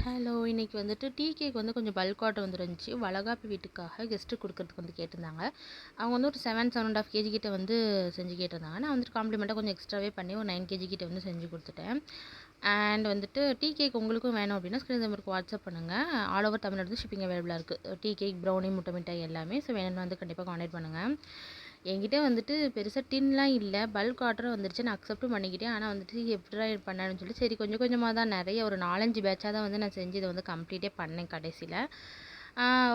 Hello, இன்னைக்கு வந்துட்டு tea cake வந்து கொஞ்சம் பல்க் ஆர்டர் வந்துருந்துச்சு. வளகாப்பு வீட்டுக்காக கெஸ்ட்டு கொடுக்கறதுக்கு வந்து கேட்டிருந்தாங்க. அவங்க வந்து ஒரு 7.5 கேஜி கிட்ட வந்து செஞ்சு கேட்டிருந்தாங்க. நான் வந்துட்டு காம்ப்ளிமெண்ட்டாக கொஞ்சம் எக்ஸ்ட்ராவே பண்ணி ஒரு 9 கேஜி கிட்ட வந்து செஞ்சு கொடுத்துட்டேன். அண்ட் வந்துட்டு டீ கேக் உங்களுக்கும் வேணும் அப்படின்னா ஸ்க்ரீன் நம்பருக்கு வாட்ஸ்அப் பண்ணுங்கள். ஆல் ஓவர் தமிழ்நாடு வந்து ஷிப்பிங் அவைலபிளாக இருக்குது. டீ கேக், ப்ரௌனி, முட்டை மிட்டாய் எல்லாமே. ஸோ வேணும்னு வந்து கண்டிப்பாக கான்டாக்ட் பண்ணுங்கள். என்கிட்ட வந்துட்டு பெருசாக டின்லாம் இல்லை, பல்க் ஆர்டர் வந்துருச்சு. நான் அக்செப்ட்டும் பண்ணிக்கிட்டேன். ஆனால் வந்துட்டு எப்படிடா பண்ணேன்னு சொல்லி சரி கொஞ்சம் கொஞ்சமாக தான் நிறைய ஒரு 4-5 பேட்சாக தான் வந்து நான் செஞ்சு இதை வந்து கம்ப்ளீட்டே பண்ணேன் கடைசியில்.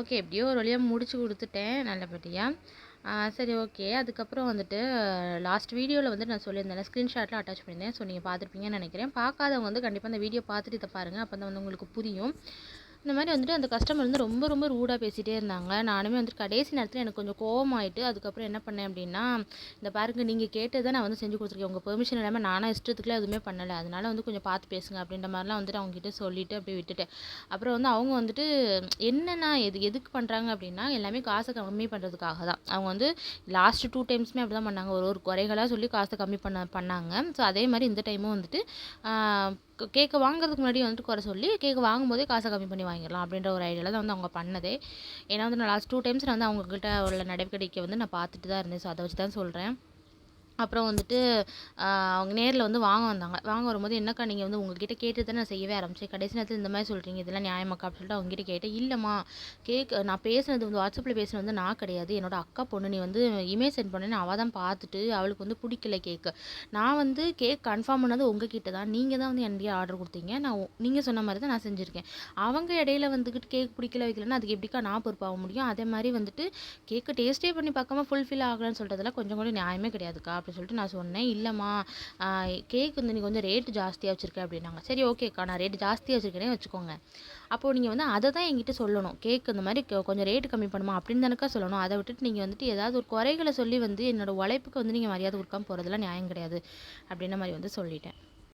ஓகே, எப்படியோ ஒரு வழியாக முடிச்சு கொடுத்துட்டேன் நல்லபடியாக. சரி ஓகே. அதுக்கப்புறம் வந்துட்டு லாஸ்ட் வீடியோவில் வந்து நான் சொல்லியிருந்தேன், ஸ்க்ரீன்ஷாட்டில் அட்டாச் பண்ணியிருந்தேன். ஸோ நீங்கள் பார்த்துருப்பீங்கன்னு நினைக்கிறேன். பார்க்காதவங்க வந்து கண்டிப்பாக அந்த வீடியோ பார்த்துட்டு இதை பாருங்கள். அப்போ தான் வந்து உங்களுக்கு புரியும். இந்த மாதிரி வந்துட்டு அந்த கஸ்டமர் வந்து ரொம்ப ரொம்ப ரூடாக பேசிகிட்டே இருந்தாங்க. நானுமே வந்துட்டு கடைசி நேரத்தில் எனக்கு கொஞ்சம் கோவமாயிட்டு அதுக்கப்புறம் என்ன பண்ணேன் அப்படின்னா, இந்த பாருங்க நீங்கள் கேட்டதை நான் வந்து செஞ்சு கொடுத்துருக்கேன். உங்கள் பெர்மிஷன் இல்லாமல் நானாக இஷ்டத்துக்குலாம் எதுவுமே பண்ணலை. அதனால வந்து கொஞ்சம் பார்த்து பேசுங்க அப்படின்ற மாதிரிலாம் வந்துட்டு அவங்ககிட்ட சொல்லிவிட்டு அப்படியே விட்டுட்டேன். அப்புறம் வந்து அவங்க வந்துட்டு என்னென்னா எதுக்கு பண்ணுறாங்க அப்படின்னா, எல்லாமே காசை கம்மி பண்ணுறதுக்காக தான். அவங்க வந்து லாஸ்ட் 2 டைம்ஸுமே அப்படி தான் பண்ணாங்க. ஒரு குறைகளாக சொல்லி காசை கம்மி பண்ணாங்க. ஸோ அதே மாதிரி இந்த டைமும் வந்துட்டு கேக்கை வாங்குறதுக்கு முன்னாடி வந்துட்டு குறை சொல்லி கேக்கு வாங்கும்போதே காசை கம்மி பண்ணி வாங்கிடலாம் அப்படின்ற ஒரு ஐடியாவில் தான் வந்து அவங்க பண்ணதே. ஏன்னா வந்து நான் லாஸ்ட் 2 டைம்ஸ் நான் வந்து அவங்கக்கிட்ட உள்ள நடவடிக்கை வந்து நான் பார்த்துட்டு தான் இருந்தேன். ஸோ அதை வச்சு தான் சொல்கிறேன். அப்புறம் வந்துட்டு அவங்க நேரில் வந்து வாங்க வந்தாங்க. வாங்க வரும்போது, என்னக்கா நீங்கள் வந்து உங்ககிட்ட கேட்டு தான் நான் செய்யவே ஆரம்பித்தேன். கடைசி நேரத்தில் இந்த மாதிரி சொல்கிறீங்க, இதெல்லாம் நியாயமாக்கா அப்படின்னு சொல்லிட்டு அவங்ககிட்ட கேட்டேன். இல்லைம்மா, கேக் நான் பேசுனது வந்து வாட்ஸ்அப்பில் பேசுனது வந்து நான் கிடையாது, என்னோட அக்கா பொண்ணு. நீ வந்து இமெயில் சென்ட் பண்ணேன்னு அவள் தான் பார்த்துட்டு அவளுக்கு வந்து பிடிக்கல கேக்கு. நான் வந்து கேக் கன்ஃபார்ம் பண்ணது உங்ககிட்ட தான். நீங்கள் தான் வந்து என்கிட்ட ஆர்டர் கொடுத்தீங்க. நான் நீங்கள் சொன்ன மாதிரி தான் நான் செஞ்சுருக்கேன். அவங்க இடையில வந்துக்கிட்டு கேக் பிடிக்கல வைக்கலன்னா அதுக்கு எப்படிக்கா நான் பொறுப்பாக முடியும்? அதே மாதிரி வந்துட்டு கேக்கு டேஸ்ட்டே பண்ணி பார்க்காம ஃபுல்ஃபில் ஆகலன்னு சொல்கிறதெல்லாம் கொஞ்சம் கூட நியாயமே கிடையாதுக்கா அப்படின்னு சொல்லிட்டு நான் சொன்னேன். இல்லைம்மா, கேக் வந்து நீங்கள் கொஞ்சம் ரேட்டு ஜாஸ்தியாக வச்சுருக்கேன் அப்படின்னாங்க. சரி ஓகேக்கா, நான் ரேட்டு ஜாஸ்தியாக வச்சுருக்கேனே வச்சுக்கோங்க. அப்போது நீங்கள் வந்து அதை தான் என்கிட்ட சொல்லணும். கேக் இந்த மாதிரி கொஞ்சம் ரேட்டு கம்மி பண்ணுமா அப்படின்னு தானக்கா சொல்லணும். அதை விட்டுட்டு நீங்கள் வந்துட்டு ஏதாவது ஒரு குறைகளை சொல்லி வந்து என்னோடய உழைப்புக்கு வந்து நீங்கள் மரியாதை கொடுக்காம போகிறதுலாம் நியாயம் கிடையாது அப்படின்ற மாதிரி வந்து சொல்லிட்டேன்.